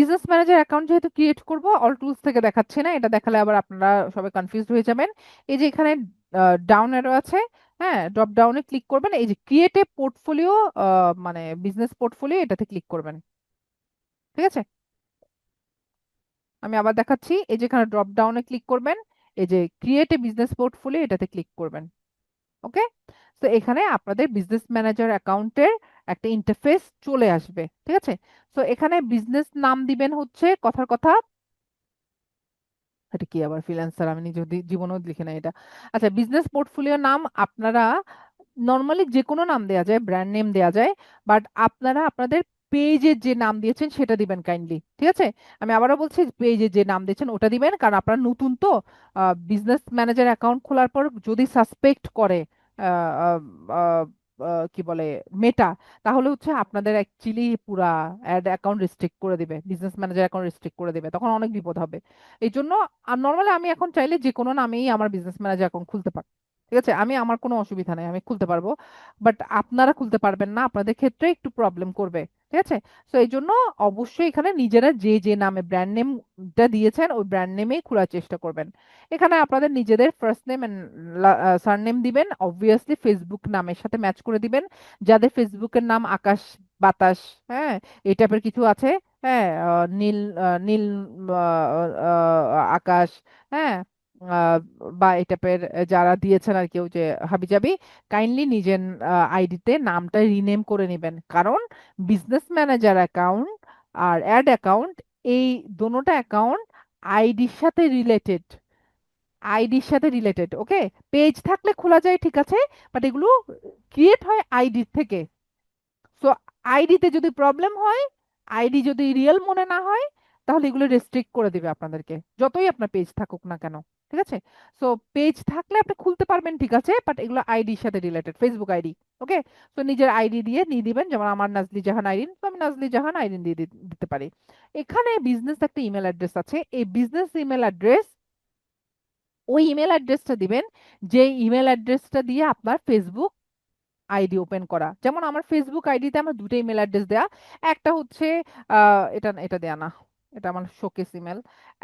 Business manager account যেহেতু create করব, all tools থেকে দেখাচ্ছে না, এটা দেখালে আবার আপনারা সবাই কনফিউজড হয়ে যাবেন। এই যে এখানে ডাউন অ্যারো আছে, হ্যাঁ, ড্রপ ডাউনে ক্লিক করবেন, এই যে ক্রিয়েট এ পোর্টফোলিও, মানে বিজনেস পোর্টফোলিও, এটাতে ক্লিক করবেন। ঠিক আছে, আমি আবার দেখাচ্ছি, এই যে এখানে ড্রপ ডাউনে ক্লিক করবেন, এই যে ক্রিয়েট এ বিজনেস পোর্টফোলিও, এটাতে ক্লিক করবেন। ওকে, তো এখানে আপনাদের বিজনেস ম্যানেজার অ্যাকাউন্টের একটা ইন্টারফেস চলে আসবে। ঠিক আছে, তো এখানে বিজনেস নাম দিবেন হচ্ছে, কথার কথা, এটা কি আবার ফ্রিল্যান্সার, আমি নিজে জীবনেও লিখে নাই এটা। আচ্ছা, বিজনেস পোর্টফোলিও নাম আপনারা নরমালি যে কোনো নাম দেয়া যায়, ব্র্যান্ড নেম দেয়া যায়, বাট আপনারা আপনাদের পেজের যে নাম দিয়েছেন সেটা দিবেন কাইন্ডলি। ঠিক আছে, আমি আবারও বলছি, পেজের যে নাম দিয়েছেন ওটা দিবেন, কারণ আপনারা নতুন তো। বিজনেস ম্যানেজার অ্যাকাউন্ট খোলার পর যদি সাসপেক্ট করে আহ, আহ, আহ, কি বলে, মেটা, তাহলে হচ্ছে আপনাদের অ্যাকচুয়ালি পুরা অ্যাড অ্যাকাউন্ট রেস্ট্রিক্ট করে দিবে, বিজনেস ম্যানেজার অ্যাকাউন্ট রেস্ট্রিক্ট করে দিবে, তখন অনেক বিপদ হবে। এই জন্য নর্মালি আমি এখন চাইলে যে কোনো নামেই আমার বিজনেস ম্যানেজার অ্যাকাউন্ট খুলতে পারি। ঠিক আছে, আমার কোনো অসুবিধা নেই, আমি খুলতে পারবো। বাট আপনারা খুলতে পারবেন না, আপনাদের ক্ষেত্রে একটু প্রবলেম করবে। ঠিক আছে, তো এই জন্য অবশ্যই এখানে নিজেরা যে যে নামে ব্র্যান্ড নেমটা দিয়েছেন ওই ব্র্যান্ড নেমেই খোলার চেষ্টা করবেন। এখানে আপনাদের নিজেদের ফার্স্ট নেম এন্ড সারনেম দিবেন, অবভিয়াসলি ফেসবুক নামের সাথে ম্যাচ করে দিবেন। যাদের ফেসবুকের নাম আকাশ, বাতাস, হ্যাঁ, এই টাইপের কিছু আছে, হ্যাঁ, নীল, নীল, আকাশ, হ্যাঁ, আহ, বা এই টাইপের যারা দিয়েছেন আর কেউ যে হাবিজাবি, কাইন্ডলি নিজের আইডিতে নামটা রিনেম করে নেবেন, কারণ বিজনেস ম্যানেজার অ্যাকাউন্ট আর অ্যাড অ্যাকাউন্ট, এই দোনোটা অ্যাকাউন্ট আইডির সাথে রিলেটেড, আইডির সাথে রিলেটেড। ওকে, পেজ থাকলে খোলা যায়, ঠিক আছে, বাট এগুলো ক্রিয়েট হয় আইডি থেকে। সো আইডিতে যদি প্রবলেম হয়, আইডি যদি রিয়েল মনে না হয়, তাহলে এগুলো রেস্ট্রিক্ট করে দিবে আপনাদেরকে, যতই আপনার পেজ থাকুক না কেন। ঠিক আছে, সো পেজ থাকলে আপনি খুলতে পারবেন, ঠিক আছে, বাট এগুলো আইডির সাথে রিলেটেড, ফেসবুক আইডি। ওকে, তো নিজের আইডি দিয়ে নিয়ে দিবেন, যেমন আমার নাজলি জাহান আইরিন, তো আমি নাজলি জাহান আইরিন দিয়ে দিতে পারি। এখানে বিজনেস একটা ইমেল অ্যাড্রেস আছে, এই বিজনেস ইমেল অ্যাড্রেস, ওই ইমেল অ্যাড্রেসটা দিবেন যে ইমেল অ্যাড্রেসটা দিয়ে আপনার ফেসবুক আইডি ওপেন করা। যেমন আমার ফেসবুক আইডিতে আমার দুটো ইমেল অ্যাড্রেস দেয়া, একটা হচ্ছে এটা এটা দেয়া না, এটা আমার শোকেস ইমেল,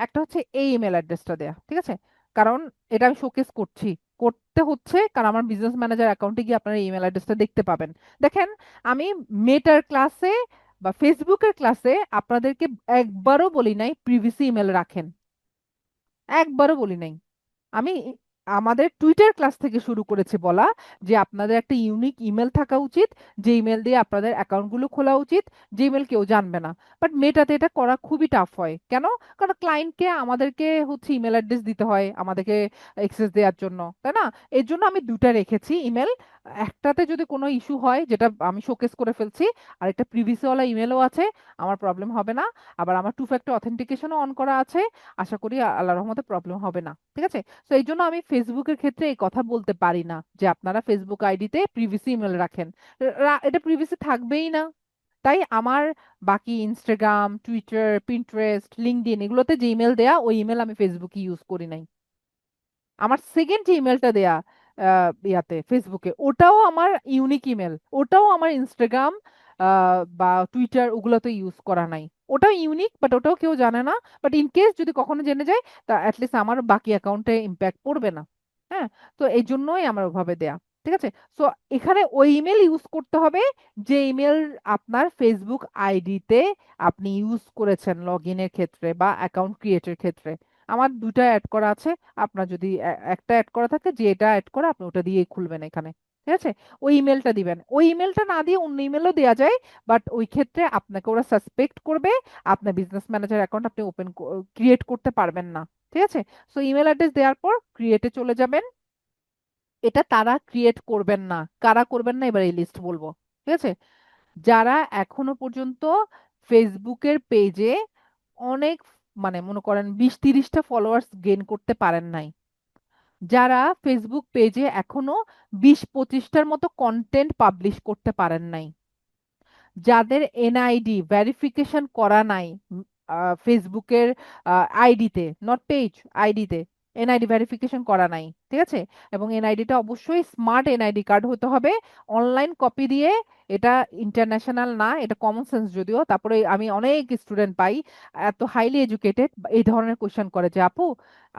একটা হচ্ছে এই ইমেল অ্যাড্রেসটা দেয়া। ঠিক আছে, কারণ এটা আমি শোকেস করছি, করতে হচ্ছে কারণ আমার বিজনেস ম্যানেজার অ্যাকাউন্টে গিয়ে আপনারা ইমেল অ্যাড্রেসটা দেখতে পাবেন। দেখেন, আমি মেটার ক্লাসে বা ফেসবুকের ক্লাসে আপনাদেরকে একবারও বলি নাই প্রিভিসি ইমেল রাখেন, একবারও বলি নাই। আমি আমাদের টুইটার ক্লাস থেকে শুরু করেছি বলা যে আপনাদের একটা ইউনিক ইমেল থাকা উচিত, যে ইমেল দিয়ে আপনাদের অ্যাকাউন্টগুলো খোলা উচিত, যে ইমেল কেউ জানবে না। বাট মেটাতে এটা করা খুবই টাফ হয়, কেন? কারণ ক্লায়েন্টকে আমাদেরকে হচ্ছে ইমেল অ্যাড্রেস দিতে হয় আমাদেরকে অ্যাক্সেস দেওয়ার জন্য, তাই না? এর জন্য আমি দুটা রেখেছি ইমেল, একটাতে যদি কোনো ইস্যু হয় যেটা আমি শোকেস করে ফেলছি, আর একটা প্রিভিসিওয়ালা ইমেলও আছে, আমার প্রবলেম হবে না। আবার আমার টু ফ্যাক্টর অথেন্টিকেশনও অন করা আছে, আশা করি আল্লাহর রহমতে প্রবলেম হবে না। ঠিক আছে, তো এই জন্য আমি ফেসবুকের ক্ষেত্রে এই কথা বলতে পারি না যে আপনারা ফেসবুক আইডিতে প্রিভিসি ইমেল রাখেন, এটা প্রিভিসি থাকবেই না। তাই আমার বাকি ইনস্টাগ্রাম, টুইটার, পিন্টারেস্ট, লিঙ্কডইন এগুলোতে যে ইমেল দেয়া, ওই ইমেল আমি ফেসবুকে ইউজ করি নাই। আমার সেকেন্ড যে ইমেলটা দেয়া ইয়াতে ফেসবুকে, ওটাও আমার ইউনিক ইমেল, ওটাও আমার ইনস্টাগ্রাম বা টুইটার ওগুলোতে ইউজ করা নাই। ওটাও ইউনিক, বাট ওটাও কেউ জানে না। বাট ইন কেস যদি কখনো জেনে যায়, তা অ্যাটলিস্ট আমার বাকি অ্যাকাউন্টে ইম্প্যাক্ট পড়বে না। হ্যাঁ, তো এই জন্যই আমার ওভাবে দেয়া। ঠিক আছে, সো এখানে ওই ইমেল ইউজ করতে হবে যে ইমেল আপনার ফেসবুক আইডিতে আপনি ইউজ করেছেন লগ ইনের ক্ষেত্রে বা অ্যাকাউন্ট ক্রিয়েটের ক্ষেত্রে। আমার দুটা অ্যাড করা আছে, আপনার যদি একটা অ্যাড করা থাকে, যে এটা অ্যাড করা আপনি ওটা দিয়েই খুলবেন এখানে। ঠিক আছে, ওই ইমেলটা দিবেন, ওই ইমেলটা না দিয়ে অন্য ইমেলও দেওয়া যায়, বাট ওই ক্ষেত্রে আপনাকে ওরা সাসপেক্ট করবে, আপনার বিজনেস ম্যানেজার অ্যাকাউন্ট আপনি ওপেন ক্রিয়েট করতে পারবেন না। ঠিক আছে, সো ইমেল অ্যাড্রেস দেওয়ার পর ক্রিয়েটে চলে যাবেন। এটা তারা ক্রিয়েট করবেন না, কারা করবেন না এবার এই লিস্ট বলবো। ঠিক আছে, যারা এখনো পর্যন্ত ফেসবুকের পেজে অনেক, মানে মনে করেন 20-30টা ফলোয়ার্স গেইন করতে পারেন নাই, যারা ফেসবুক পেজে এখনো 20-25টার মতো কন্টেন্ট পাবলিশ করতে পারেন নাই, যাদের এনআইডি ভেরিফিকেশন করা নাই ফেসবুকের আইডিতে, নট পেজ, আইডিতে, এনআইডি ভেরিফিকেশন করা নাই, ঠিক আছে? এবং এনআইডিটা অবশ্যই স্মার্ট এনআইডি কার্ড হতে হবে, অনলাইন কপি দিয়ে। এটা ইন্টারন্যাশনাল না, এটা কমন সেন্স যদিও। তারপরে আমি অনেক স্টুডেন্ট পাই এত হাইলি এডুকেটেড, এই ধরনের কোশ্চেন করে যে আপু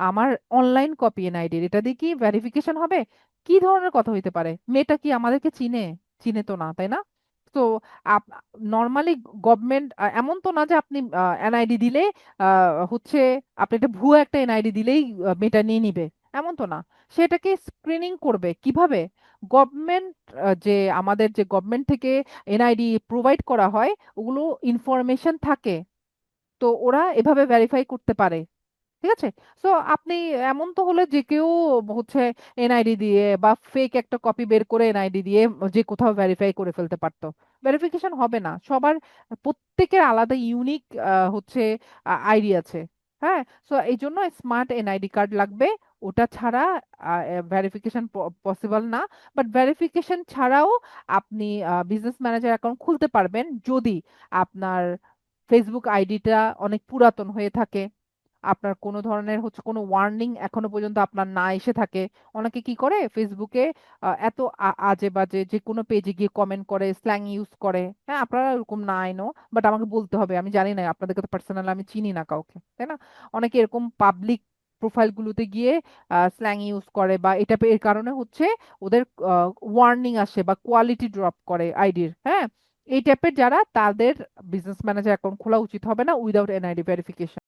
আমার অনলাইন কপি এনআইডির, এটা দিয়ে কি ভেরিফিকেশন হবে? কি ধরনের কথা হইতে পারে? মেয়েটা কি আমাদেরকে চিনে? চিনে তো না, তাই না? তো নর্মালি গভর্নমেন্ট এমন তো না যে আপনি এনআইডি দিলে হচ্ছে আপনি একটা ভুয়া একটা এনআইডি দিলেই মেয়েটা নিয়ে নিবে, এমন তো না। সেটাকে স্ক্রিনিং করবে কিভাবে? গভর্নমেন্ট, যে আমাদের যে গভর্নমেন্ট থেকে এনআইডি প্রোভাইড করা হয়, ওগুলো ইনফরমেশন থাকে, তো ওরা এভাবে ভেরিফাই করতে পারে, ঠিক আছে? সো আপনি এমন তো হলে যে কেউ হচ্ছে এনআইডি দিয়ে বা ফেক একটা কপি বের করে এনআইডি দিয়ে যে কোথাও ভেরিফাই করে ফেলতে পারতো। ভেরিফিকেশন হবে না, সবার প্রত্যেকের আলাদা ইউনিক হচ্ছে আইডি আছে। হ্যাঁ, সো এই জন্য স্মার্ট এনআইডি কার্ড লাগবে। ওটা ছাড়া ভেরিফিকেশন পসিবল না। বাট ভেরিফিকেশন ছাড়াও আপনি বিজনেস ম্যানেজার অ্যাকাউন্ট খুলতে পারবেন যদি আপনার ফেসবুক আইডিটা অনেক পুরাতন হয়ে থাকে, আপনার কোনো ধরনের হচ্ছে কোনো ওয়ার্নিং এখনো পর্যন্ত আপনার না এসে থাকে। অনেকে কি করে ফেসবুকে এত আজে বাজে যে কোনো পেজে গিয়ে কমেন্ট করে, স্ল্যাং ইউজ করে। হ্যাঁ, আপনারা এরকম না আইনো, বাট আমাকে বলতে হবে, আমি জানি না, আপনাদেরকে তো পার্সোনাল আমি চিনি না কাউকে, তাই না? অনেকে এরকম পাবলিক প্রোফাইল গুলোতে গিয়ে স্ল্যাং ইউজ করে, বা এটা এর কারণে হচ্ছে ওদের ওয়ার্নিং আসে বা কোয়ালিটি ড্রপ করে আইডির। হ্যাঁ, এই টাইপের যারা, তাদের বিজনেস ম্যানেজার অ্যাকাউন্ট খোলা উচিত হবে না উইদাউট এনআইডি ভেরিফিকেশন।